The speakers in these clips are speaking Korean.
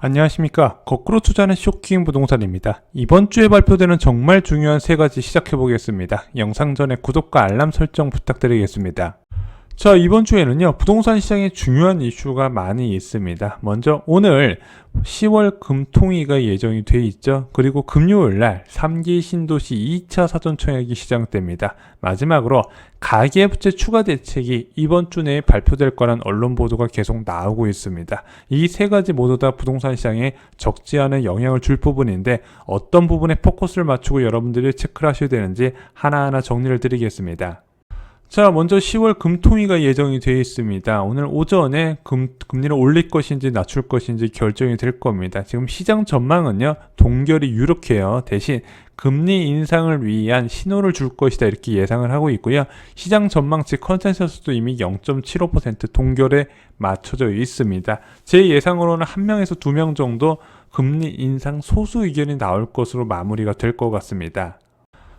안녕하십니까. 거꾸로 투자는 쇼킹 부동산입니다. 이번 주에 발표되는 정말 중요한 세 가지 시작해 보겠습니다. 영상 전에 구독과 알람 설정 부탁드리겠습니다. 자, 이번 주에는요, 부동산 시장에 중요한 이슈가 많이 있습니다. 먼저 오늘 10월 금통위가 예정이 돼 있죠. 그리고 금요일날 3기 신도시 2차 사전청약이 시작됩니다. 마지막으로 가계부채 추가 대책이 이번 주 내에 발표될 거란 언론 보도가 계속 나오고 있습니다. 이 세 가지 모두 다 부동산 시장에 적지 않은 영향을 줄 부분인데 어떤 부분에 포커스를 맞추고 여러분들이 체크를 하셔야 되는지 하나하나 정리를 드리겠습니다. 자, 먼저 10월 금통위가 예정이 되어 있습니다. 오늘 오전에 금리를 올릴 것인지 낮출 것인지 결정이 될 겁니다. 지금 시장 전망은요, 동결이 유력해요. 대신 금리 인상을 위한 신호를 줄 것이다 이렇게 예상을 하고 있고요. 시장 전망치 컨센서스도 이미 0.75% 동결에 맞춰져 있습니다. 제 예상으로는 1명에서 2명 정도 금리 인상 소수 의견이 나올 것으로 마무리가 될 것 같습니다.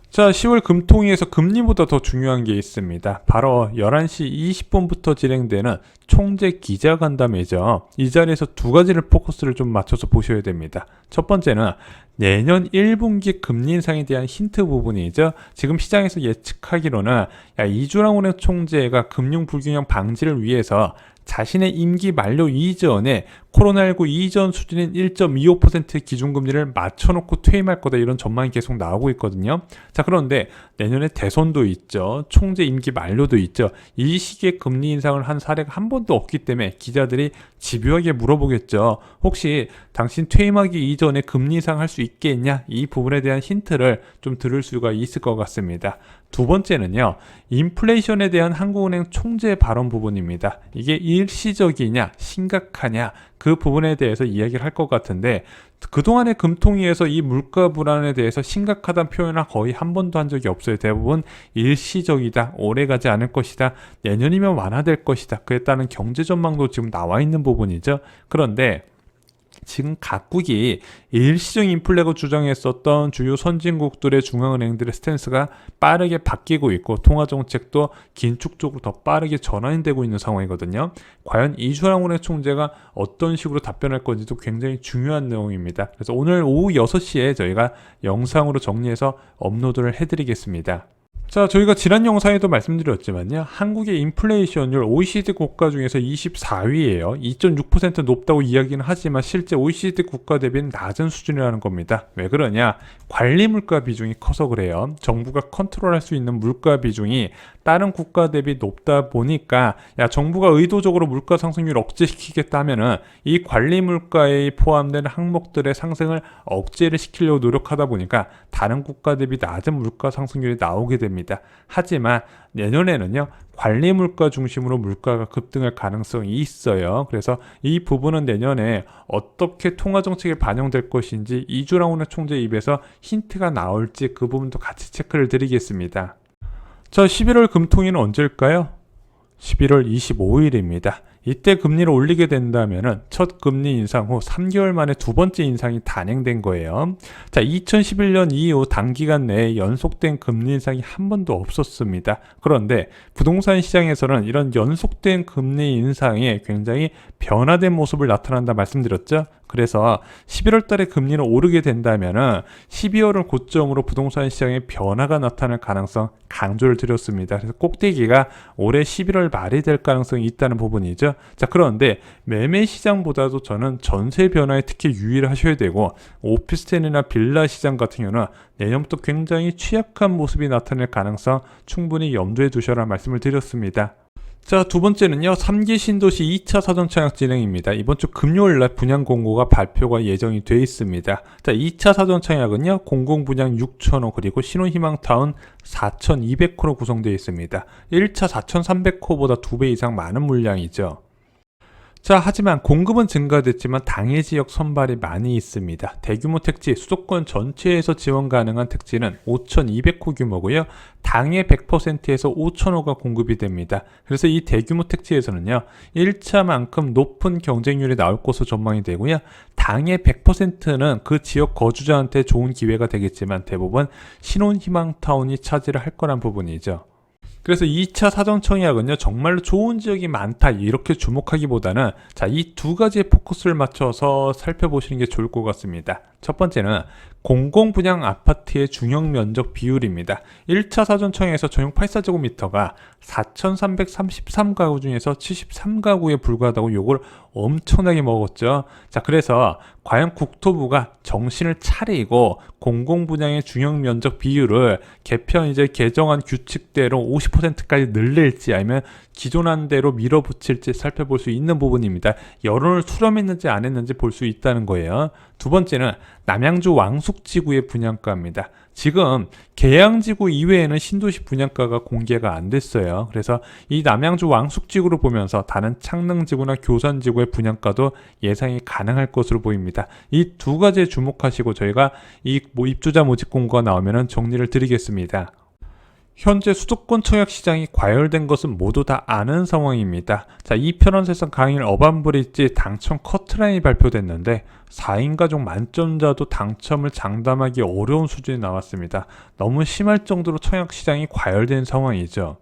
자, 10월 금통위에서 금리보다 더 중요한 게 있습니다. 바로 11시 20분부터 진행되는 총재 기자간담회죠. 이 자리에서 두 가지를 포커스를 좀 맞춰서 보셔야 됩니다. 첫 번째는 내년 1분기 금리 인상에 대한 힌트 부분이죠. 지금 시장에서 예측하기로는 이주랑 은행 총재가 금융 불균형 방지를 위해서 자신의 임기 만료 이전에 코로나19 이전 수준인 1.25% 기준금리를 맞춰놓고 퇴임할 거다 이런 전망이 계속 나오고 있거든요. 자, 그런데 내년에 대선도 있죠. 총재 임기 만료도 있죠. 이 시기에 금리 인상을 한 사례가 한 번도 없기 때문에 기자들이 집요하게 물어보겠죠. 혹시 당신 퇴임하기 이전에 금리 인상할 수 있겠냐? 이 부분에 대한 힌트를 좀 들을 수가 있을 것 같습니다. 두 번째는요, 인플레이션에 대한 한국은행 총재 발언 부분입니다. 이게 일시적이냐 심각하냐 그 부분에 대해서 이야기를 할 것 같은데, 그동안의 금통위에서 이 물가 불안에 대해서 심각하다는 표현을 거의 한 번도 한 적이 없어요. 대부분 일시적이다, 오래가지 않을 것이다, 내년이면 완화될 것이다, 그에 따른 경제 전망도 지금 나와 있는 부분이죠. 그런데 지금 각국이 일시적 인플레고 주장했었던 주요 선진국들의 중앙은행들의 스탠스가 빠르게 바뀌고 있고 통화정책도 긴축적으로 더 빠르게 전환이 되고 있는 상황이거든요. 과연 이주랑 은행 총재가 어떤 식으로 답변할 건지도 굉장히 중요한 내용입니다. 그래서 오늘 오후 6시에 저희가 영상으로 정리해서 업로드를 해드리겠습니다. 자, 저희가 지난 영상에도 말씀드렸지만요, 한국의 인플레이션율 OECD 국가 중에서 24위예요. 2.6% 높다고 이야기는 하지만 실제 OECD 국가 대비는 낮은 수준이라는 겁니다. 왜 그러냐? 관리 물가 비중이 커서 그래요. 정부가 컨트롤할 수 있는 물가 비중이 다른 국가 대비 높다 보니까 정부가 의도적으로 물가 상승률을 억제시키겠다 하면은 이 관리 물가에 포함된 항목들의 상승을 억제를 시키려고 노력하다 보니까 다른 국가 대비 낮은 물가 상승률이 나오게 됩니다. 하지만 내년에는요, 관리 물가 중심으로 물가가 급등할 가능성이 있어요. 그래서 이 부분은 내년에 어떻게 통화 정책에 반영될 것인지 이주랑 은행 총재 입에서 힌트가 나올지 그 부분도 같이 체크를 드리겠습니다. 자, 11월 금통위는 언제일까요? 11월 25일입니다. 이때 금리를 올리게 된다면 첫 금리 인상 후 3개월 만에 두 번째 인상이 단행된 거예요. 자, 2011년 이후 단기간 내에 연속된 금리 인상이 한 번도 없었습니다. 그런데 부동산 시장에서는 이런 연속된 금리 인상에 굉장히 변화된 모습을 나타난다 말씀드렸죠. 그래서 11월 달에 금리를 오르게 된다면 12월을 고점으로 부동산 시장에 변화가 나타날 가능성 강조를 드렸습니다. 그래서 꼭대기가 올해 11월 말이 될 가능성이 있다는 부분이죠. 자, 그런데 매매 시장보다도 저는 전세 변화에 특히 유의를 하셔야 되고, 오피스텔이나 빌라 시장 같은 경우는 내년부터 굉장히 취약한 모습이 나타날 가능성 충분히 염두에 두셔라 말씀을 드렸습니다. 자, 두 번째는요, 3기 신도시 2차 사전청약 진행입니다. 이번 주 금요일날 분양 공고가 발표가 예정이 돼 있습니다. 자, 2차 사전청약은요, 공공분양 6,000호 그리고 신혼희망타운 4,200호로 구성되어 있습니다. 1차 4,300호보다 2배 이상 많은 물량이죠. 자, 하지만 공급은 증가됐지만 당해 지역 선발이 많이 있습니다. 대규모 택지, 수도권 전체에서 지원 가능한 택지는 5,200호 규모고요. 당해 100%에서 5,000호가 공급이 됩니다. 그래서 이 대규모 택지에서는요, 1차만큼 높은 경쟁률이 나올 것으로 전망이 되고요. 당해 100%는 그 지역 거주자한테 좋은 기회가 되겠지만 대부분 신혼희망타운이 차지를 할 거란 부분이죠. 그래서 2차 사전 청약은요, 정말로 좋은 지역이 많다 이렇게 주목하기보다는 자, 이 두 가지의 포커스를 맞춰서 살펴보시는 게 좋을 것 같습니다. 첫 번째는 공공분양 아파트의 중형 면적 비율입니다. 1차 사전 청약에서 전용 84제곱미터가 4,333가구 중에서 73가구에 불과하다고 욕을 엄청나게 먹었죠. 자, 그래서 과연 국토부가 정신을 차리고 공공분양의 중형 면적 비율을 개정한 규칙대로 50%까지 늘릴지 아니면 기존한 대로 밀어붙일지 살펴볼 수 있는 부분입니다. 여론을 수렴했는지 안 했는지 볼 수 있다는 거예요. 두 번째는 남양주 왕숙지구의 분양가입니다. 지금 계양지구 이외에는 신도시 분양가가 공개가 안 됐어요. 그래서 이 남양주 왕숙지구를 보면서 다른 창릉지구나 교산지구의 분양가도 예상이 가능할 것으로 보입니다. 이 두 가지에 주목하시고 저희가 이 입주자 모집 공고가 나오면 정리를 드리겠습니다. 현재 수도권 청약 시장이 과열된 것은 모두 다 아는 상황입니다. 자, 이편원세선 강일 어반브릿지 당첨 커트라인이 발표됐는데 4인 가족 만점자도 당첨을 장담하기 어려운 수준이 나왔습니다. 너무 심할 정도로 청약 시장이 과열된 상황이죠.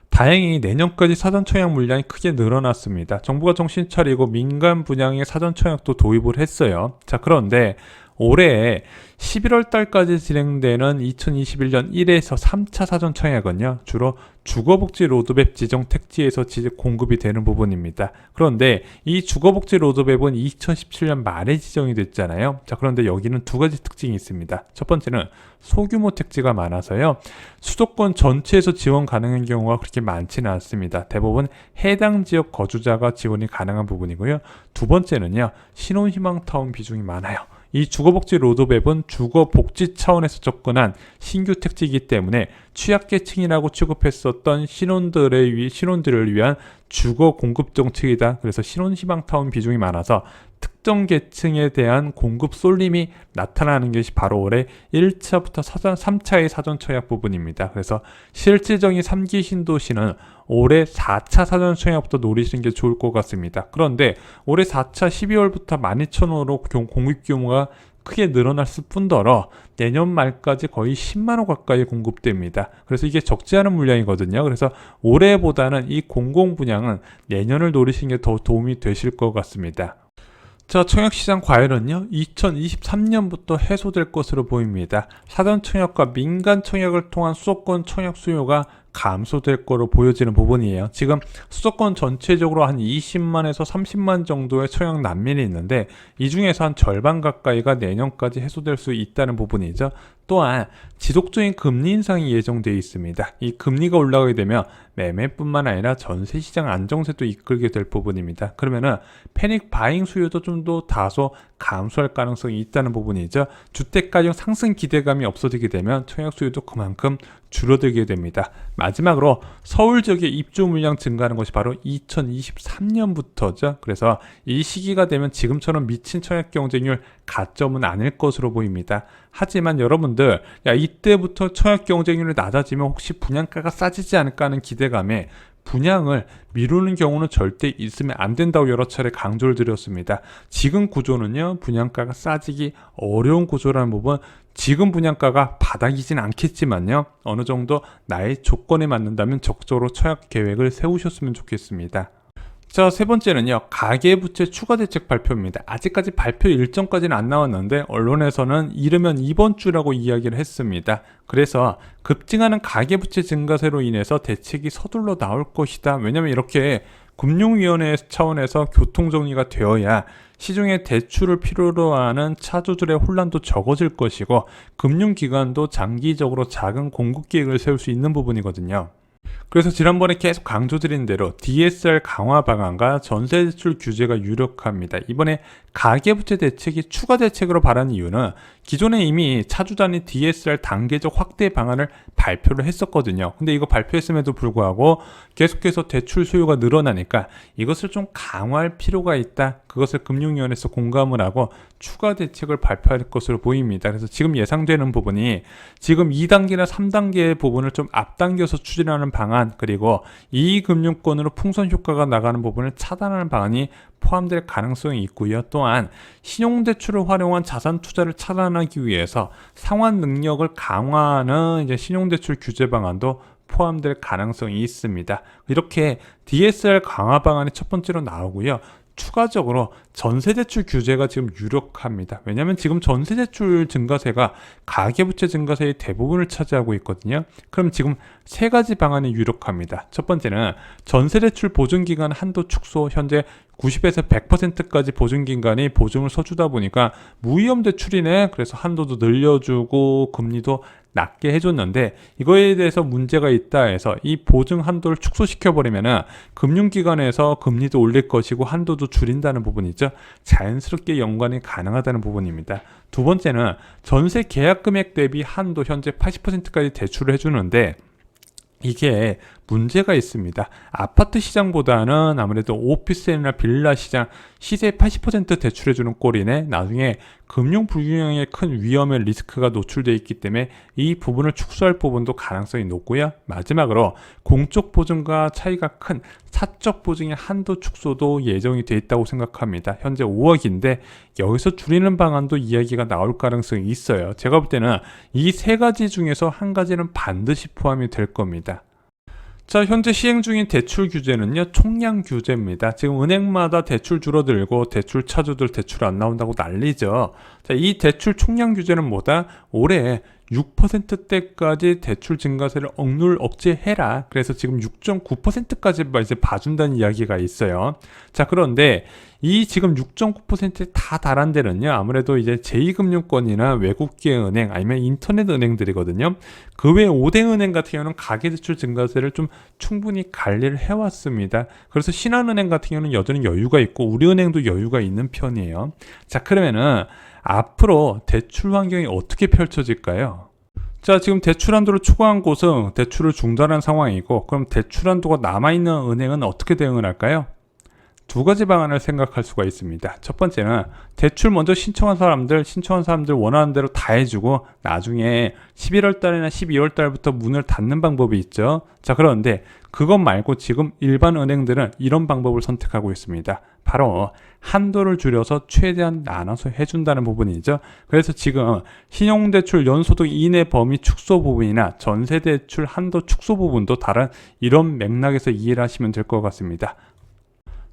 다행히 내년까지 사전 청약 물량이 크게 늘어났습니다. 정부가 정신 차리고 민간 분양의 사전 청약도 도입을 했어요. 자, 그런데 올해 11월 달까지 진행되는 2021년 1에서 3차 사전 청약은요, 주로 주거복지 로드맵 지정 택지에서 공급이 되는 부분입니다. 그런데 이 주거복지 로드맵은 2017년 말에 지정이 됐잖아요. 자, 그런데 여기는 두 가지 특징이 있습니다. 첫 번째는 소규모 택지가 많아서요, 수도권 전체에서 지원 가능한 경우가 그렇게 많지는 않습니다. 대부분 해당 지역 거주자가 지원이 가능한 부분이고요. 두 번째는요, 신혼희망타운 비중이 많아요. 이 주거복지 로드맵은 주거복지 차원에서 접근한 신규 택지이기 때문에 취약계층이라고 취급했었던 신혼들을 위한 주거 공급 정책이다. 그래서 신혼희망타운 비중이 많아서 특정 계층에 대한 공급 쏠림이 나타나는 것이 바로 올해 1차부터 3차의 사전 청약 부분입니다. 그래서 실질적인 3기 신도시는 올해 4차 사전 청약부터 노리시는 게 좋을 것 같습니다. 그런데 올해 4차 12월부터 12,000호로 공급 규모가 크게 늘어났을 뿐더러 내년 말까지 거의 10만호 가까이 공급됩니다. 그래서 이게 적지 않은 물량이거든요. 그래서 올해보다는 이 공공분양은 내년을 노리시는 게 더 도움이 되실 것 같습니다. 자, 청약시장 과열은요, 2023년부터 해소될 것으로 보입니다. 사전 청약과 민간 청약을 통한 수도권 청약 수요가 감소될 거로 보여지는 부분이에요. 지금 수도권 전체적으로 한 20만에서 30만 정도의 청약 난민이 있는데 이 중에서 한 절반 가까이가 내년까지 해소될 수 있다는 부분이죠. 또한 지속적인 금리 인상이 예정되어 있습니다. 이 금리가 올라가게 되면 매매뿐만 아니라 전세시장 안정세도 이끌게 될 부분입니다. 그러면은 패닉 바잉 수요도 좀 더 다소 감소할 가능성이 있다는 부분이죠. 주택가격 상승 기대감이 없어지게 되면 청약 수요도 그만큼 줄어들게 됩니다. 마지막으로 서울 지역의 입주 물량 증가하는 것이 바로 2023년부터죠. 그래서 이 시기가 되면 지금처럼 미친 청약 경쟁률 가점은 아닐 것으로 보입니다. 하지만 여러분들, 이때부터 청약 경쟁률이 낮아지면 혹시 분양가가 싸지지 않을까 하는 기대감에 분양을 미루는 경우는 절대 있으면 안 된다고 여러 차례 강조를 드렸습니다. 지금 구조는요, 분양가가 싸지기 어려운 구조라는 부분, 지금 분양가가 바닥이진 않겠지만요, 어느 정도 나의 조건에 맞는다면 적극적으로 청약 계획을 세우셨으면 좋겠습니다. 자, 세 번째는요, 가계부채 추가대책 발표입니다. 아직까지 발표 일정까지는 안 나왔는데 언론에서는 이르면 이번 주라고 이야기를 했습니다. 그래서 급증하는 가계부채 증가세로 인해서 대책이 서둘러 나올 것이다. 왜냐하면 이렇게 금융위원회 차원에서 교통정리가 되어야 시중에 대출을 필요로 하는 차주들의 혼란도 적어질 것이고 금융기관도 장기적으로 작은 공급 계획을 세울 수 있는 부분이거든요. 그래서 지난번에 계속 강조드린 대로 DSR 강화 방안과 전세대출 규제가 유력합니다. 이번에 가계부채 대책이 추가 대책으로 발한 이유는 기존에 이미 차주단위 DSR 단계적 확대 방안을 발표를 했었거든요. 근데 이거 발표했음에도 불구하고 계속해서 대출 수요가 늘어나니까 이것을 좀 강화할 필요가 있다. 그것을 금융위원회에서 공감을 하고 추가 대책을 발표할 것으로 보입니다. 그래서 지금 예상되는 부분이 지금 2단계나 3단계의 부분을 좀 앞당겨서 추진하는 방안, 그리고 이익금융권으로 풍선 효과가 나가는 부분을 차단하는 방안이 포함될 가능성이 있고요. 또한 신용대출을 활용한 자산 투자를 차단하기 위해서 상환 능력을 강화하는 신용대출 규제 방안도 포함될 가능성이 있습니다. 이렇게 DSR 강화 방안이 첫 번째로 나오고요. 추가적으로 전세대출 규제가 지금 유력합니다. 왜냐하면 지금 전세대출 증가세가 가계부채 증가세의 대부분을 차지하고 있거든요. 그럼 지금 세 가지 방안이 유력합니다. 첫 번째는 전세대출 보증기간 한도 축소, 현재 90에서 100%까지 보증기간이 보증을 서주다 보니까 무위험 대출이네. 그래서 한도도 늘려주고 금리도 낮게 해줬는데 이거에 대해서 문제가 있다 해서 이 보증 한도를 축소시켜버리면은 금융기관에서 금리도 올릴 것이고 한도도 줄인다는 부분이죠. 자연스럽게 연관이 가능하다는 부분입니다. 두 번째는 전세 계약 금액 대비 한도 현재 80%까지 대출을 해주는데 이게 문제가 있습니다. 아파트 시장보다는 아무래도 오피스텔이나 빌라 시장 시세 80% 대출해주는 꼴이네. 나중에 금융 불균형에 큰 위험의 리스크가 노출되어 있기 때문에 이 부분을 축소할 부분도 가능성이 높고요. 마지막으로 공적 보증과 차이가 큰 사적 보증의 한도 축소도 예정이 되어 있다고 생각합니다. 현재 5억인데 여기서 줄이는 방안도 이야기가 나올 가능성이 있어요. 제가 볼 때는 이 세 가지 중에서 한 가지는 반드시 포함이 될 겁니다. 자, 현재 시행 중인 대출 규제는요, 총량 규제입니다. 지금 은행마다 대출 줄어들고 대출 차주들 대출 안 나온다고 난리죠. 자, 이 대출 총량 규제는 뭐다? 올해 6%대까지 대출 증가세를 억제해라. 그래서 지금 6.9%까지 이제 봐준다는 이야기가 있어요. 자, 그런데 이 지금 6.9%에 다 달한 데는요, 아무래도 이제 제2금융권이나 외국계 은행 아니면 인터넷 은행들이거든요. 그 외 5대 은행 같은 경우는 가계대출 증가세를 좀 충분히 관리를 해왔습니다. 그래서 신한은행 같은 경우는 여전히 여유가 있고 우리은행도 여유가 있는 편이에요. 자, 그러면은 앞으로 대출 환경이 어떻게 펼쳐질까요? 자, 지금 대출 한도를 초과한 곳은 대출을 중단한 상황이고, 그럼 대출 한도가 남아있는 은행은 어떻게 대응을 할까요? 두 가지 방안을 생각할 수가 있습니다. 첫 번째는 대출 먼저 신청한 사람들 원하는 대로 다 해주고 나중에 11월 달이나 12월 달부터 문을 닫는 방법이 있죠. 자, 그런데 그것 말고 지금 일반 은행들은 이런 방법을 선택하고 있습니다. 바로 한도를 줄여서 최대한 나눠서 해준다는 부분이죠. 그래서 지금 신용대출 연소득 이내 범위 축소 부분이나 전세대출 한도 축소 부분도 다른 이런 맥락에서 이해를 하시면 될 것 같습니다.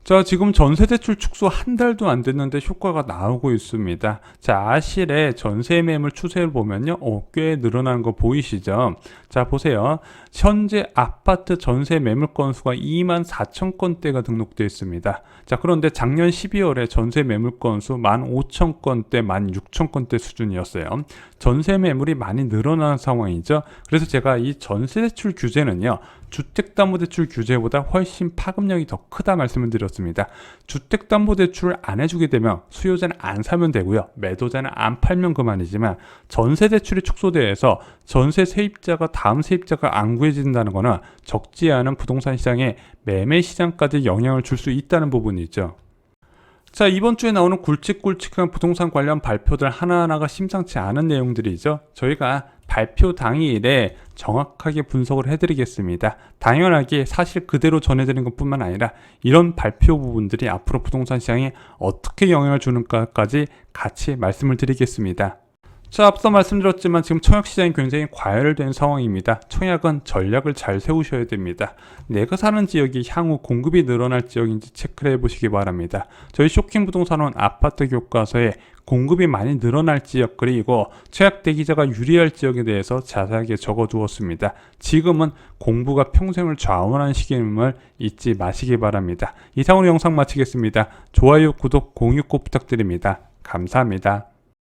자, 지금 전세대출 축소 한 달도 안 됐는데 효과가 나오고 있습니다. 자, 아실의 전세 매물 추세를 보면요, 꽤 늘어나는 거 보이시죠? 자, 보세요. 현재 아파트 전세 매물 건수가 24,000건대가 등록되어 있습니다. 자, 그런데 작년 12월에 전세 매물 건수 15,000건대, 16,000건대 수준이었어요. 전세 매물이 많이 늘어나는 상황이죠. 그래서 제가 이 전세대출 규제는요, 주택담보대출 규제보다 훨씬 파급력이 더 크다 말씀을 드렸습니다. 주택담보대출을 안 해주게 되면 수요자는 안 사면 되고요, 매도자는 안 팔면 그만이지만 전세대출이 축소돼서 전세 세입자가 다음 세입자가 안 구해진다는 것은 적지 않은 부동산 시장에 매매 시장까지 영향을 줄 수 있다는 부분이죠. 자, 이번 주에 나오는 굵직굵직한 부동산 관련 발표들 하나하나가 심상치 않은 내용들이죠. 저희가 발표 당일에 정확하게 분석을 해드리겠습니다. 당연하게 사실 그대로 전해드리는 것뿐만 아니라 이런 발표 부분들이 앞으로 부동산 시장에 어떻게 영향을 주는가까지 같이 말씀을 드리겠습니다. 자, 앞서 말씀드렸지만 지금 청약시장이 굉장히 과열된 상황입니다. 청약은 전략을 잘 세우셔야 됩니다. 내가 사는 지역이 향후 공급이 늘어날 지역인지 체크를 해보시기 바랍니다. 저희 쇼킹부동산은 아파트 교과서에 공급이 많이 늘어날 지역 그리고 청약 대기자가 유리할 지역에 대해서 자세하게 적어두었습니다. 지금은 공부가 평생을 좌우하는 시기임을 잊지 마시기 바랍니다. 이상으로 영상 마치겠습니다. 좋아요, 구독, 공유 꼭 부탁드립니다. 감사합니다.